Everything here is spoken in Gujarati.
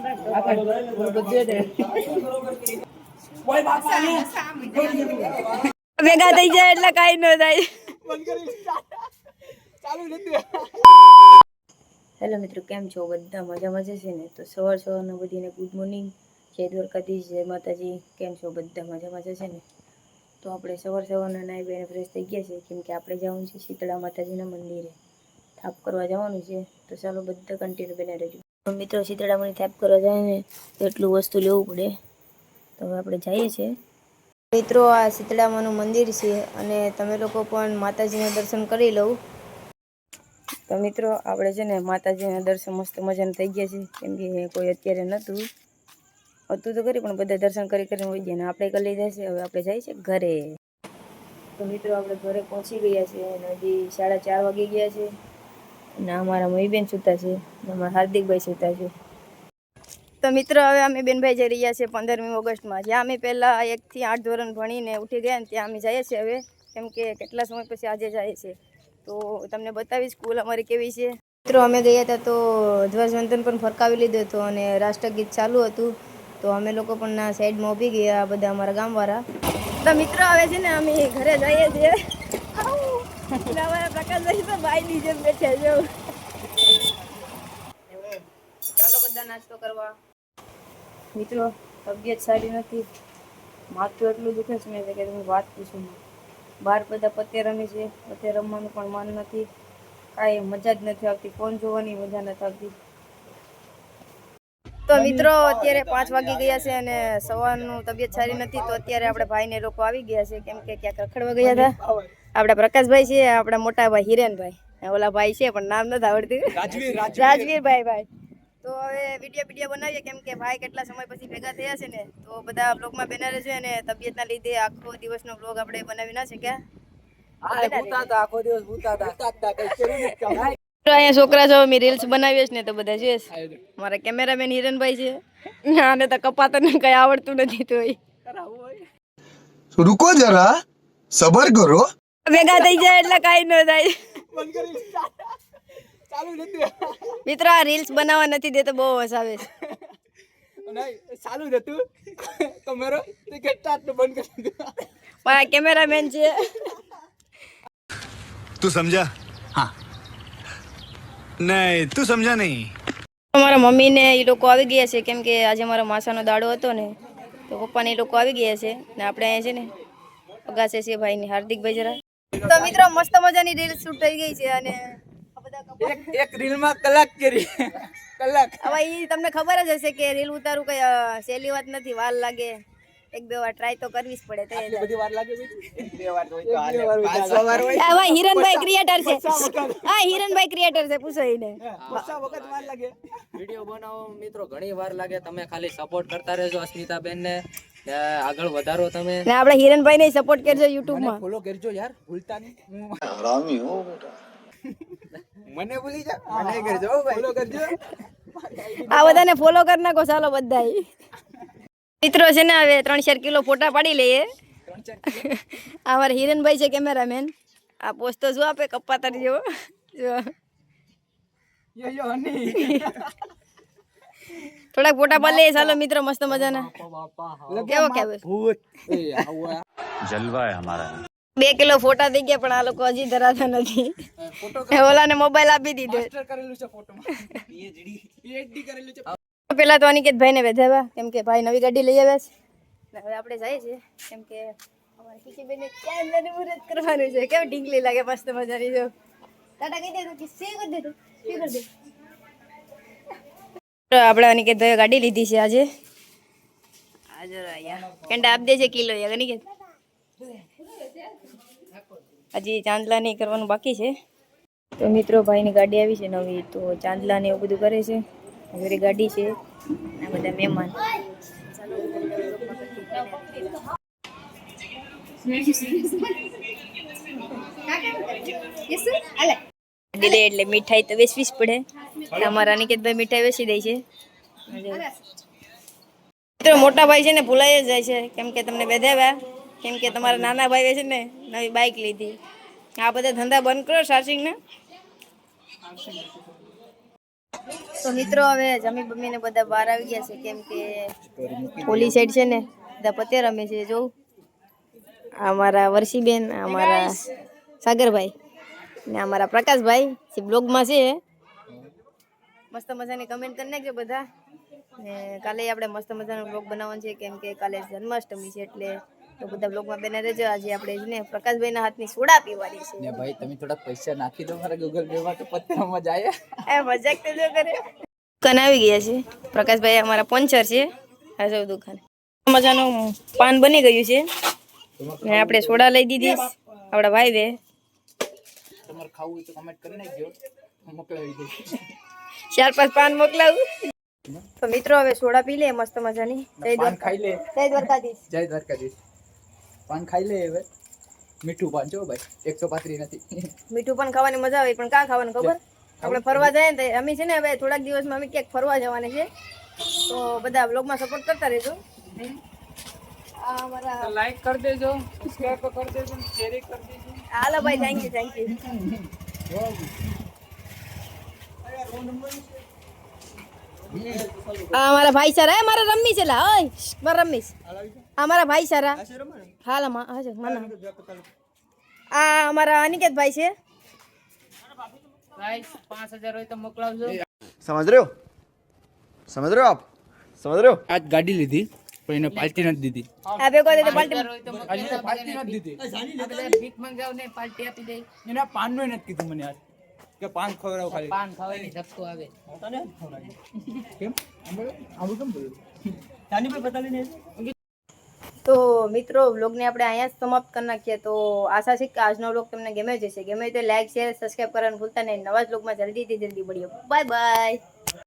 ભેગા થઈ જાય એટલે કઈ ન થાય. હેલો મિત્રો, કેમ છો? બધા મજામાં છે ને? તો સવારના બધીને ગુડ મોર્નિંગ, જય દ્વારકાધીશ, જય માતાજી. કેમ છો? બધા મજામાં છે ને? તો આપણે સવારના નાઈ બેને ફ્રેશ થઈ ગયા છે, કેમ કે આપણે જવાનું છે શીતળા માતાજીના મંદિરે, થાપ કરવા જવાનું છે. તો ચાલો બધા કન્ટિન્યુ બને રહેજો. મિત્રો, શીતળામાં થાપ કરવા જાય ને તો એટલું વસ્તુ લેવું પડે. તો હવે આપણે જઈએ છીએ. મિત્રો, આ શીતળામાનું મંદિર છે અને તમે લોકો પણ માતાજીના દર્શન કરી લઉં. તો મિત્રો, આપણે છે ને માતાજીના દર્શન મસ્ત મજાના થઈ ગયા છે, કેમ કે કોઈ અત્યારે હતું તો કરી, પણ બધા દર્શન કરીને હોય ગયા ને આપણે કરી લીધા છે. હવે આપણે જઈએ છીએ ઘરે. તો મિત્રો, આપણે ઘરે પહોંચી ગયા છે અને હજી 4:30 વાગી ગયા છે. અને અમારા મહીબેન સૂતા છે, અમારા હાર્દિકભાઈ સૂતા છે. તો મિત્રો, હવે અમે બેનભાઈ જઈ રહ્યા છીએ 15મી ઓગસ્ટમાં, જ્યાં અમે પહેલાં 1 થી 8 ધોરણ ભણીને ઉઠી ગયા ને ત્યાં અમે જઈએ છીએ હવે, કેમ કે કેટલા સમય પછી આજે જાય છે. તો તમને બતાવીશ સ્કૂલ અમારી કેવી છે. મિત્રો, અમે ગયા હતા તો ધ્વજવંદન પણ ફરકાવી લીધો હતો અને રાષ્ટ્રગીત ચાલુ હતું. તો અમે લોકો પણ સાઈડમાં ઊભી ગયા, બધા અમારા ગામવાળા. તો મિત્રો, હવે છે ને અમે ઘરે જઈએ છીએ. અમારા પ્રકાશભાઈ તો ભાઈની જેમ બેઠા છે. ચાલો બધા નાસ્તો કરવા. મિત્રો, તબિયત સારી નથી, માથું એટલું દુખે છે ને કે તમે વાત પૂછું. બહાર બધા પત્તે રમે છે, પત્તે રમવાનું પણ મન નથી, કાંઈ મજા જ નથી આવતી, ફોન જોવાની મજા નથી આવતી. તો મિત્રો, અત્યારે 5 વાગી ગયા છે અને સવારનું તબિયત સારી નથી. તો અત્યારે આપણે ભાઈને લોકો આવી ગયા છે, કેમ કે ક્યાંક રખડવા ગયા હતા. આપણા પ્રકાશભાઈ છે, આપણા મોટા ભાઈ હિરેનભાઈ, ઓલા ભાઈ છે પણ નામ નથી આવડતું, રાજવીરભાઈ. તો હવે વિડીયો બનાવીએ, કેમ કે ભાઈ કેટલા સમય પછી ભેગા થયા છે ને, તો બધા બ્લોગમાં બેના રહેશે અને તબિયતના લીધે આખો દિવસનો બ્લોગ આપણે બનાવી ના શક્યા. અહીંયા છોકરા જો મેં રીલ્સ બનાવીએ ને તો બધા જોઈશ. મારા કેમેરામેન હિરનભાઈ છે, આને તો કપાતને કઈ આવડતું નથી. તો રૂકો જરા, સબર કરો. ભેગા થઈ જાય એટલે કઈ ન થાય. મિત્રો, આ રીલ્સ બનાવવા નથી દેતો, બહુ હસાવે છે. ચાલુ હતું કેમેરો બંધ કરી દીધો. મારા કેમેરામેન છે. તું સમજા? હા. નહીં, તું સમજા નહીં. મારા મમ્મી ને એ લોકો આવી ગયા છે, કેમ કે આજે મારો માસાનો દાડો હતો ને, તો પપ્પા ને એ લોકો આવી ગયા છે ને આપણે અહીંયા છે ને અગાસે છે ભાઈ ની હાર્દિકભાઈ જરા. તો મિત્રો, મસ્ત મજાની રીલ શૂટ થઈ ગઈ છે અને એક રીલમાં કલાક કરી કલાક. હવે એ તમને ખબર જ હશે કે રીલ ઉતારું કઈ સહેલી વાત નથી, વાર લાગે. 1-2 વાર ટ્રાય તો કરવી જ પડે. બધી વાર લાગે હિરનભાઈ ક્રિએટર છે. હા, હિરનભાઈ ક્રિએટર છે, પૂછો એને. વખત વાર લાગે વિડિયો બનાવો મિત્રો, ઘણી વાર લાગે. તમે ખાલી સપોર્ટ કરતા રહેજો અસ્મિતાબેન ને, આગળ વધારો તમે. ને આપણે હિરનભાઈ ને સપોર્ટ કરજો YouTube માં. ફોલો કરજો યાર, ભૂલતા નહીં. હરામી હો બેટા. મને ભૂલી જા, મને કરજો ભાઈ, ફોલો કરજો. આ બધાને ફોલો કરી નાખો ચાલો બધાય. મિત્રો છે ને, હવે 3-4 કિલો ફોટા પાડી લઈએ. આ મારા હિરનભાઈ છે કેમેરામેન. આ પોસ્ટ તો જો આપે કપાતર જેવો જો. થોડાક ફોટા પાડી લઈએ ચાલો મિત્રો, મસ્ત મજાના. કેવો ભૂત જલવા હે હમારા. 2 કિલો ફોટા થઈ ગયા, પણ આ લોકો હજી ધરાતા નથી. ઓલાને મોબાઈલ આપી દીધો. કરેલું છે ફોટોમાં, પીએચડી કરેલું છે. પેલા તો અનિકેતભાઈ ને વધાવ્યા, કેમ કે ભાઈ નવી ગાડી લઈ આવ્યા છે. હવે આપણે જઈએ છીએ, કેમ કે અમારી ખુશીબેન ચાંદલાની મુહૂર્ત કરવાનું છે. કેમ ઢીંગલી લાગે, મસ્ત મજાની. જો ટાટા કહી દે તો સે કરી દે, તો શું કરી દે. આપણે અનિકેતભાઈ ગાડી લીધી છે આજે. કેન્ડા આપ દે છે કિલો અનિકેત. હજી ચાંદલા નહીં કરવાનું બાકી છે. તો મિત્રો, ભાઈની ગાડી આવી છે નવી, તો ચાંદલા ને એવું બધું કરે છે. મારી ગાડી છે, આ બધા મહેમાન. એટલે મીઠાઈ તો વેચવી જ પડે. અમારા અનિકેતભાઈ મીઠાઈ વેચી દે છે. મિત્રો, મોટા ભાઈ છે ને ભૂલાઈ જ જાય છે, કેમ કે તમને બેધાવ્યા, કેમ કે તમારા નાના ભાઈ છે ને નવી બાઇક લીધી. આ બધા ધંધા બંધ કરો ચાર્જિંગ ને. તો મિત્રો હવે જમી બમીને બધા બહાર આવી ગયા છે, કેમ કે હોલી સાઈડ છે ને બધા પતે રમે છે. જો અમારા વર્ષીબેન, અમારા સાગરભાઈ ને અમારા પ્રકાશભાઈ જે બ્લોગમાં છે. મસ્ત મજાની કમેન્ટ કરી નાખજો બધા. ને કાલે આપણે મસ્ત મજાનો બ્લોગ બનાવવાનો છે, કેમ કે કાલે જન્માષ્ટમી છે, એટલે તો બધા બ્લોગમાં બેના રહેજો. આજે આપણે છે ને પ્રકાશભાઈના હાથની સોડા પીવાની છે. ને ભાઈ તમે થોડા પૈસા નાખી દો મારા ગૂગલ પે માં તો પત્તામાં જાય. એ મજાક તો જો કરે. દુકાન આવી ગયા છે. પ્રકાશભાઈ અમારા સ્પોન્સર છે. આ જો દુકાન મજાનું પાન બની ગયું છે ને આપણે સોડા લઈ દીધી આપણા ભાઈ બે. તમારે ખાવું હોય તો કમેન્ટ કરી નાખજો, મોકલાવી દઉં. 4-5 પાન મોકલાવું. તો મિત્રો હવે સોડા પી લે મસ્ત મજાની. પાન ખાઈ લે. જય દ્વારકાધીશ. જય દ્વારકાધીશ. પાન ખાઈ લે હવે. મીઠું પાન છો ભાઈ, 135 નથી. મીઠું પણ ખાવાની મજા આવે, પણ કાં ખાવાનું ખબર? આપણે ફરવા જાય ને અમે છે ને હવે થોડાક દિવસમાં અમે ક્યાંક ફરવા જવાના છે, તો બધા બ્લોગમાં સપોર્ટ કરતા રહેજો. આ અમારા લાઈક કરી દેજો, સબસ્ક્રાઇબ કરી દેજો, શેર કરી દેજો. હાલો ભાઈ, થેન્ક યુ. આ મારા ભાઈ સારા, મારા રમ્મી છે લા, ઓય મારા રમીશ. આ મારા ભાઈ સારા. હાલ હા છે મને. આ અમારા અનિકેત ભાઈ છે. ગાઈસ 5000 હોય તો મોકલાવજો. समझ रहे हो आप समझ रहे हो. આજ ગાડી લીધી પણ એને પાર્ટી નથી દીધી. આ ભેગો દે પાર્ટી. હોય તો આજે તો પાર્ટી નથી દીધી. આપણે ભીખ મંગાવ ને પાર્ટી આપી દે. એના પાનનું નથી કીધું મને આજ કે પાન ખવડાવ ખાલી. પાન ખાવાની ધક્કો આવે. કેમ આવું કેમ બોલ્યું? તો મિત્રો વ્લોગને આપણે અહીંયા જ સમાપ્ત કરી નાખીએ. તો આશા છે કે આજનો વ્લોગ તમને ગમે જશે. ગમે તો લાઈક શેર સબસ્ક્રાઈબ કરવાનું ભૂલતા નહીં. નવા જ વ્લોગમાં જલ્દીથી જલ્દી મળીએ. Bye bye.